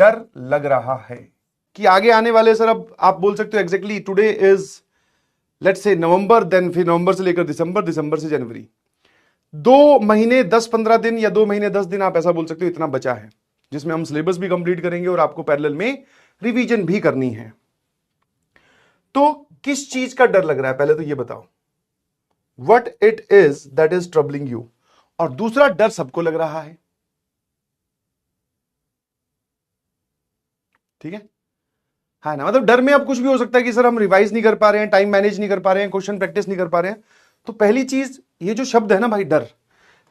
डर लग रहा है कि आगे आने वाले, सर अब आप बोल सकते हो exactly today is let's say November, then फिर नवंबर से लेकर दिसंबर, दिसंबर से जनवरी, 2 महीने 10-15 दिन या 2 महीने 10 दिन, आप ऐसा बोल सकते हो, इतना बचा है जिसमें हम सिलेबस भी कंप्लीट करेंगे और आपको पैरेलल में रिवीजन भी करनी है। तो किस चीज का डर लग रहा है, पहले तो ये बताओ, what it is that is troubling you. और दूसरा, डर सबको लग रहा है, ठीक है ना। मतलब डर में अब कुछ भी हो सकता है कि सर हम रिवाइज नहीं कर पा रहे हैं, टाइम मैनेज नहीं कर पा रहे हैं, क्वेश्चन प्रैक्टिस नहीं कर पा रहे हैं। तो पहली चीज, ये जो शब्द है ना भाई डर,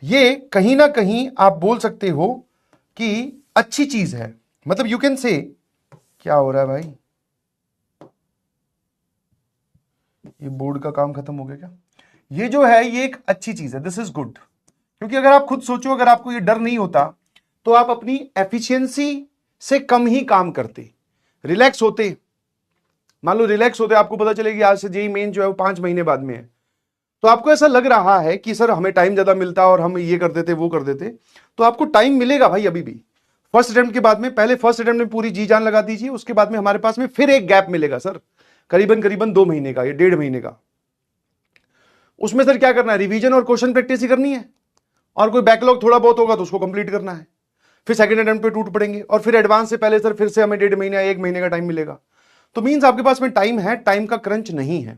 ये कहीं ना कहीं आप बोल सकते हो कि अच्छी चीज है। मतलब यू कैन से, क्या हो रहा है भाई, ये बोर्ड का काम खत्म हो गया क्या? ये जो है ये एक अच्छी चीज है, दिस इज गुड। क्योंकि अगर आप खुद सोचो, अगर आपको ये डर नहीं होता तो आप अपनी एफिशिएंसी से कम ही काम करते, रिलैक्स होते। मान लो रिलैक्स होते, आपको पता चलेगी आज से जेईई मेन जो है वो 5 महीने बाद में है, तो आपको ऐसा लग रहा है कि सर हमें टाइम ज्यादा मिलता और हम ये कर देते वो कर देते, तो आपको टाइम मिलेगा भाई अभी भी। फर्स्ट अटेम्प्ट के बाद में, पहले फर्स्ट अटेम्प्ट में पूरी जी जान लगा दीजिए, उसके बाद में हमारे पास में फिर एक गैप मिलेगा सर, करीबन करीबन 2 महीने का या 1.5 महीने का। उसमें सर क्या करना है, रिवीजन और क्वेश्चन प्रैक्टिस ही करनी है, और कोई बैकलॉग थोड़ा बहुत होगा तो उसको कंप्लीट करना है। फिर सेकंड अटेम्प्ट पे टूट पड़ेंगे, और फिर एडवांस से पहले सर फिर से हमें 1.5 महीने या 1 महीने का टाइम मिलेगा। तो मीन्स आपके पास में टाइम है, टाइम का क्रंच नहीं है।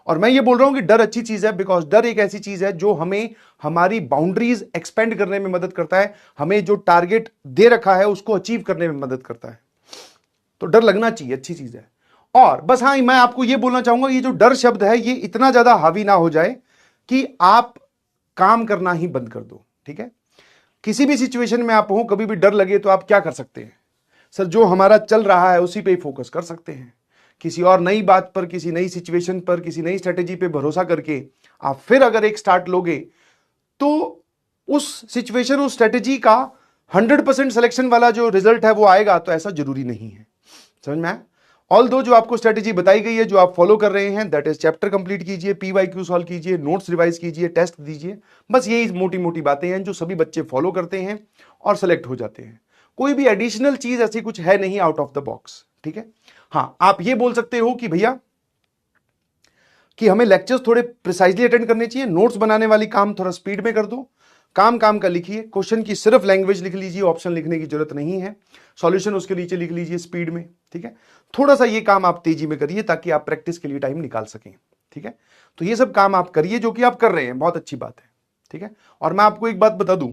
और मैं ये बोल रहा हूं कि डर अच्छी चीज है, बिकॉज डर एक ऐसी चीज है जो हमें हमारी बाउंड्रीज एक्सपेंड करने में मदद करता है, हमें जो टारगेट दे रखा है उसको अचीव करने में मदद करता है। तो डर लगना चाहिए, अच्छी चीज है। और बस हाँ, मैं आपको ये बोलना चाहूंगा, ये जो डर शब्द है ये इतना ज्यादा हावी ना हो जाए कि आप काम करना ही बंद कर दो, ठीक है। किसी भी सिचुएशन में आप हो, कभी भी डर लगे तो आप क्या कर सकते हैं, सर जो हमारा चल रहा है उसी पे ही फोकस कर सकते हैं। किसी और नई बात पर, किसी नई सिचुएशन पर, किसी नई स्ट्रेटेजी पे भरोसा करके आप फिर अगर एक स्टार्ट लोगे तो उस सिचुएशन, उस स्ट्रेटेजी का 100% सिलेक्शन वाला जो रिजल्ट है वो आएगा, तो ऐसा जरूरी नहीं है। समझ में आया? ऑल दो जो आपको स्ट्रेटेजी बताई गई है, जो आप फॉलो कर रहे हैं, दैट इज चैप्टर कंप्लीट कीजिए, PYQ सॉल्व कीजिए, नोट्स रिवाइज कीजिए, टेस्ट दीजिए, बस यही मोटी मोटी बातें हैं जो सभी बच्चे फॉलो करते हैं और सेलेक्ट हो जाते हैं। कोई भी एडिशनल चीज ऐसी कुछ है नहीं आउट ऑफ द बॉक्स, ठीक है। हाँ, आप ये बोल सकते हो कि भैया कि हमें लेक्चर्स थोड़े प्रिसाइजली अटेंड करने चाहिए, नोट्स बनाने वाली काम थोड़ा स्पीड में कर दो, काम काम का लिखिए, क्वेश्चन की सिर्फ लैंग्वेज लिख लीजिए, ऑप्शन लिखने की जरूरत नहीं है, सॉल्यूशन उसके नीचे लिख लीजिए स्पीड में, ठीक है। थोड़ा सा ये काम आप तेजी में करिए ताकि आप प्रैक्टिस के लिए टाइम निकाल सकें, ठीक है। तो ये सब काम आप करिए जो कि आप कर रहे हैं, बहुत अच्छी बात है, ठीक है। और मैं आपको एक बात बता दूं,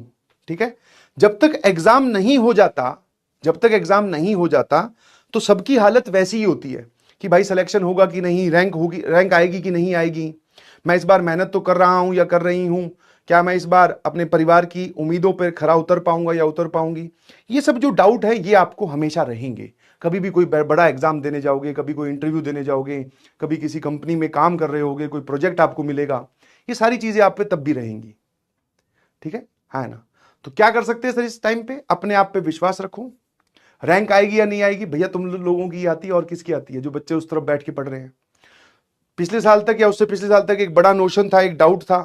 ठीक है, जब तक एग्जाम नहीं हो जाता, जब तक एग्जाम नहीं हो जाता तो सबकी हालत वैसी ही होती है कि भाई सिलेक्शन होगा कि नहीं, रैंक होगी, रैंक आएगी कि नहीं आएगी, मैं इस बार मेहनत तो कर रहा हूं या कर रही हूं, क्या मैं इस बार अपने परिवार की उम्मीदों पर खरा उतर पाऊंगा या उतर पाऊंगी। ये सब जो डाउट है ये आपको हमेशा रहेंगे। कभी भी कोई बड़ा एग्जाम देने जाओगे, कभी कोई इंटरव्यू देने जाओगे, कभी किसी कंपनी में काम कर रहे होगे, कोई प्रोजेक्ट आपको मिलेगा, ये सारी चीजें आप पे तब भी रहेंगी, ठीक है ना। तो क्या कर सकते हैं सर इस टाइम पे, अपने आप पे विश्वास रखो। रैंक आएगी या नहीं आएगी, भैया तुम लोगों की आती है और किसकी आती है, जो बच्चे उस तरफ बैठ के पढ़ रहे हैं। पिछले साल तक या उससे पिछले साल तक एक बड़ा नोशन था, एक डाउट था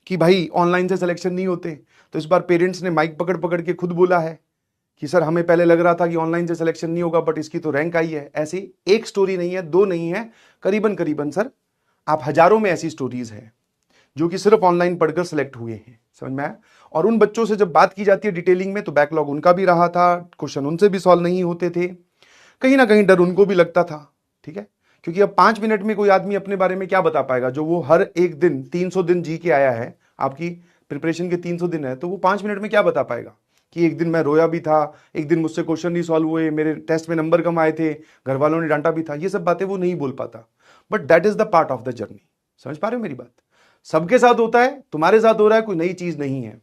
कि भाई ऑनलाइन से सिलेक्शन नहीं होते, तो इस बार पेरेंट्स ने माइक पकड़ पकड़ के खुद बोला है कि सर हमें पहले लग रहा था कि ऑनलाइन से सिलेक्शन नहीं होगा, बट इसकी तो रैंक आई है। ऐसी एक स्टोरी नहीं है, दो नहीं है, करीबन करीबन सर आप हजारों में ऐसी स्टोरीज है जो कि सिर्फ ऑनलाइन पढ़कर सिलेक्ट हुए हैं। समझ में आया? और उन बच्चों से जब बात की जाती है डिटेलिंग में, तो बैकलॉग उनका भी रहा था, क्वेश्चन उनसे भी सॉल्व नहीं होते थे, कहीं ना कहीं डर उनको भी लगता था, ठीक है। क्योंकि अब 5 मिनट में कोई आदमी अपने बारे में क्या बता पाएगा, जो वो हर एक दिन 300 दिन जी के आया है, आपकी प्रिपरेशन के 300 दिन है, तो वो 5 मिनट में क्या बता पाएगा कि एक दिन मैं रोया भी था, एक दिन मुझसे क्वेश्चन नहीं सॉल्व हुए, मेरे टेस्ट में नंबर कम आए थे, घर वालों ने डांटा भी था। ये सब बातें वो नहीं बोल पाता, but that is the part of the journey. समझ पा रहे हो मेरी बात? सबके साथ होता है, तुम्हारे साथ हो रहा है, कोई नई चीज नहीं है,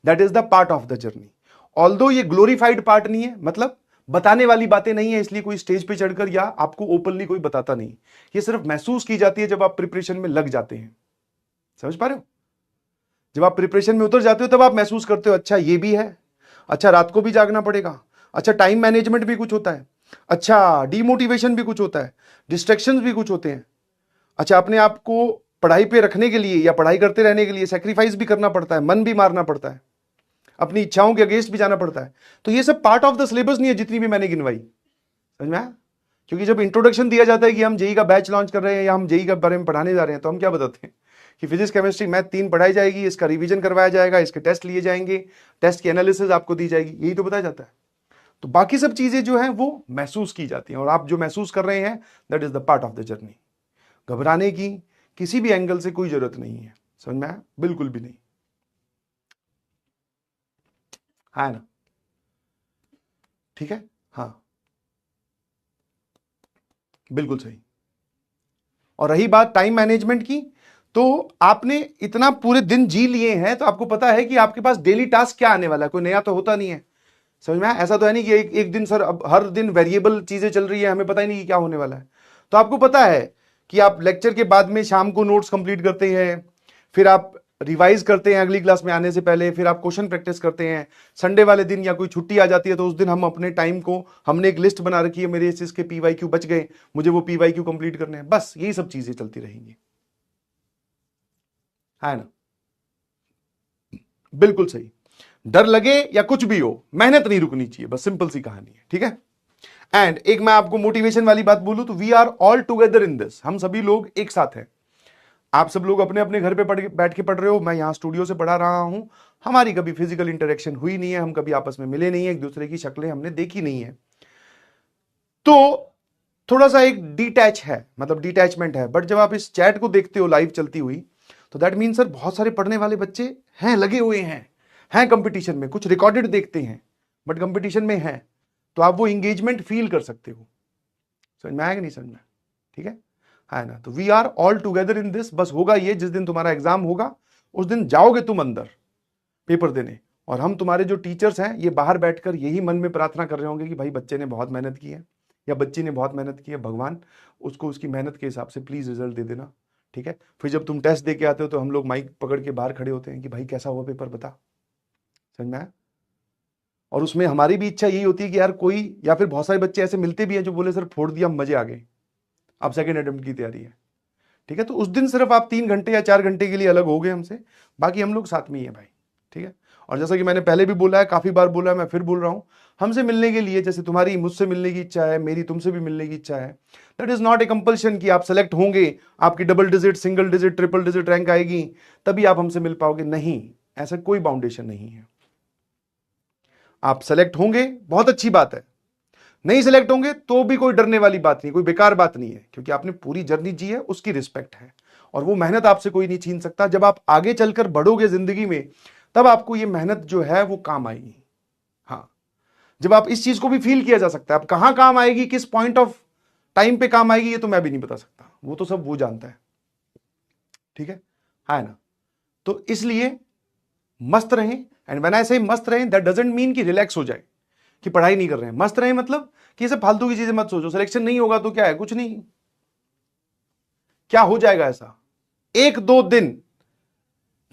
that is the part of the journey. Although ये ग्लोरीफाइड पार्ट नहीं है, मतलब बताने वाली बातें नहीं है, इसलिए कोई स्टेज पे चढ़कर या आपको ओपनली कोई बताता नहीं, ये सिर्फ महसूस की जाती है जब आप प्रिपरेशन में लग जाते हैं। समझ पा रहे हो? जब आप प्रिपरेशन में उतर जाते हो तब आप महसूस करते हो, अच्छा ये भी है, अच्छा रात को भी जागना पड़ेगा, अच्छा टाइम मैनेजमेंट भी कुछ होता है, अच्छा डीमोटिवेशन भी कुछ होता है, डिस्ट्रैक्शंस भी कुछ होते हैं, अच्छा अपने आप को पढ़ाई पे रखने के लिए या पढ़ाई करते रहने के लिए सैक्रिफाइस भी करना पड़ता है, मन भी मारना पड़ता है। अपनी इच्छाओं के अगेंस्ट भी जाना पड़ता है। तो ये सब पार्ट ऑफ द सिलेबस नहीं है जितनी भी मैंने गिनवाई, समझ में आया? क्योंकि जब इंट्रोडक्शन दिया जाता है कि हम जेई का बैच लॉन्च कर रहे हैं या हम जेई के बारे में पढ़ाने जा रहे हैं, तो हम क्या बताते हैं कि फिजिक्स केमिस्ट्री मैथ 3 पढ़ाई जाएगी, इसका रिवीजन करवाया जाएगा, इसके टेस्ट लिए जाएंगे, टेस्ट की एनालिसिस आपको दी जाएगी, यही तो बताया जाता है। तो बाकी सब चीजें जो हैं वो महसूस की जाती हैं, और आप जो महसूस कर रहे हैं that is the part of the journey. घबराने की किसी भी एंगल से कोई जरूरत नहीं है, समझ में आया? बिल्कुल भी नहीं, है ना? ठीक है, हाँ बिल्कुल सही। और रही बात टाइम मैनेजमेंट की, तो आपने इतना पूरे दिन जी लिए हैं तो आपको पता है कि आपके पास डेली टास्क क्या आने वाला है, कोई नया तो होता नहीं है, समझ में आया? ऐसा तो है नहीं कि एक दिन सर अब हर दिन वेरिएबल चीजें चल रही है, हमें पता ही नहीं कि क्या होने वाला है। तो आपको पता है कि आप लेक्चर के बाद में शाम को नोट्स कंप्लीट करते हैं, फिर आप रिवाइज करते हैं अगली क्लास में आने से पहले, फिर आप क्वेश्चन प्रैक्टिस करते हैं। संडे वाले दिन या कोई छुट्टी आ जाती है तो उस दिन हम अपने टाइम को, हमने एक लिस्ट बना रखी है, मेरे इसके पीवाईक्यू बच गए, मुझे वो पीवाईक्यू कंप्लीट करने हैं, बस यही सब चीजें चलती रहेंगी, है ना? बिल्कुल सही। डर लगे या कुछ भी हो, मेहनत नहीं रुकनी चाहिए, बस सिंपल सी कहानी है, ठीक है? एंड एक मैं आपको मोटिवेशन वाली बात बोलूं तो we are all together in this, हम सभी लोग एक साथ हैं। आप सब लोग अपने अपने घर पे बैठ के पढ़ रहे हो, मैं यहां स्टूडियो से पढ़ा रहा हूं, हमारी कभी फिजिकल इंटरेक्शन हुई नहीं है, हम कभी आपस में मिले नहीं है, एक दूसरे की शक्लें हमने देखी नहीं है, तो थोड़ा सा एक डिटैच है, मतलब डिटैचमेंट है। बट जब आप इस चैट को देखते हो लाइव चलती हुई, तो दैट मीन सर बहुत सारे पढ़ने वाले बच्चे हैं, लगे हुए हैं कंपटीशन में, कुछ रिकॉर्डेड देखते हैं बट कंपटीशन में हैं, तो आप वो इंगेजमेंट फील कर सकते हो। समझ में आया कि नहीं समझ में? ठीक है ना? तो we are all together in this. बस होगा ये, जिस दिन तुम्हारा एग्जाम होगा उस दिन जाओगे तुम अंदर पेपर देने, और हम तुम्हारे जो टीचर्स हैं ये बाहर बैठकर यही मन में प्रार्थना कर रहे होंगे कि भाई बच्चे ने बहुत मेहनत की है या बच्ची ने बहुत मेहनत की है, भगवान उसको उसकी मेहनत के हिसाब से प्लीज रिजल्ट दे देना, ठीक है? फिर जब तुम टेस्ट दे के आते हो तो हम लोग माइक पकड़ के बाहर खड़े होते हैं कि भाई कैसा हुआ पेपर, बता। समझ में आया? और उसमें हमारी भी इच्छा यही होती है कि यार कोई, या फिर बहुत सारे बच्चे ऐसे मिलते भी हैं जो बोले सर फोड़ दिया, मजे आ गए, अब सेकेंड अटेम्प्ट की तैयारी है, ठीक है? तो उस दिन सिर्फ आप 3 घंटे या 4 घंटे के लिए अलग हो गए हमसे, बाकी हम लोग साथ में ही हैं भाई, ठीक है? और जैसा कि मैंने पहले भी बोला है, काफी बार बोला है, मैं फिर बोल रहा हूं, हमसे मिलने के लिए, जैसे तुम्हारी मुझसे मिलने की इच्छा है, मेरी तुमसे भी मिलने की इच्छा है, that is not a compulsion कि आप सेलेक्ट होंगे, आपकी double digit, single digit, triple digit rank आएगी तभी आप हमसे मिल पाओगे, नहीं, ऐसा कोई बाउंडेशन नहीं है। आप सेलेक्ट होंगे बहुत अच्छी बात है, नहीं सिलेक्ट होंगे तो भी कोई डरने वाली बात नहीं, कोई बेकार बात नहीं है, क्योंकि आपने पूरी जर्नी जी है, उसकी रिस्पेक्ट है, और वो मेहनत आपसे कोई नहीं छीन सकता। जब आप आगे चलकर बढ़ोगे जिंदगी में, तब आपको ये मेहनत जो है वो काम आएगी। हाँ, जब आप इस चीज को भी फील किया जा सकता है, अब कहां काम आएगी, किस पॉइंट ऑफ टाइम पे काम आएगी, ये तो मैं भी नहीं बता सकता, वो तो सब वो जानता है, ठीक है ना? तो इसलिए मस्त रहें, एंड व्हेन आई से मस्त रहें, दैट डजंट मीन कि रिलैक्स हो जाए, कि पढ़ाई नहीं कर रहे हैं। मस्त रहें मतलब कि ये सब फालतू की चीजें मत सोचो, सिलेक्शन नहीं होगा तो क्या है, कुछ नहीं, क्या हो जाएगा ऐसा, 1-2 दिन,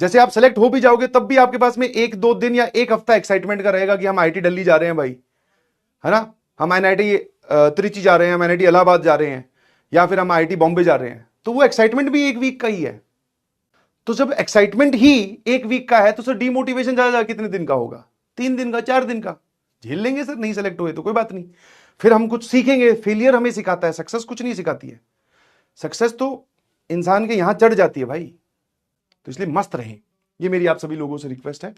जैसे आप सेलेक्ट हो भी जाओगे तब भी आपके पास में 1-2 दिन या 1 हफ्ता एक्साइटमेंट का रहेगा कि हम आईआईटी दिल्ली जा रहे हैं भाई, है ना, हम आईआईटी त्रिची जा रहे हैं, हम आईआईटी इलाहाबाद जा रहे हैं, या फिर हम आईआईटी बॉम्बे जा रहे हैं, तो वो एक्साइटमेंट भी 1 वीक का ही है। तो जब एक्साइटमेंट ही 1 वीक का है तो सर डिमोटिवेशन ज्यादा कितने दिन का होगा, 3 दिन का, 4 दिन का, झेल लेंगे सर, नहीं सेलेक्ट हुए तो कोई बात नहीं, फिर हम कुछ सीखेंगे। फेलियर हमें सिखाता है, सक्सेस कुछ नहीं सिखाती है, सक्सेस तो इंसान के यहां चढ़ जाती है भाई। तो इसलिए मस्त रहें, ये मेरी आप सभी लोगों से रिक्वेस्ट है।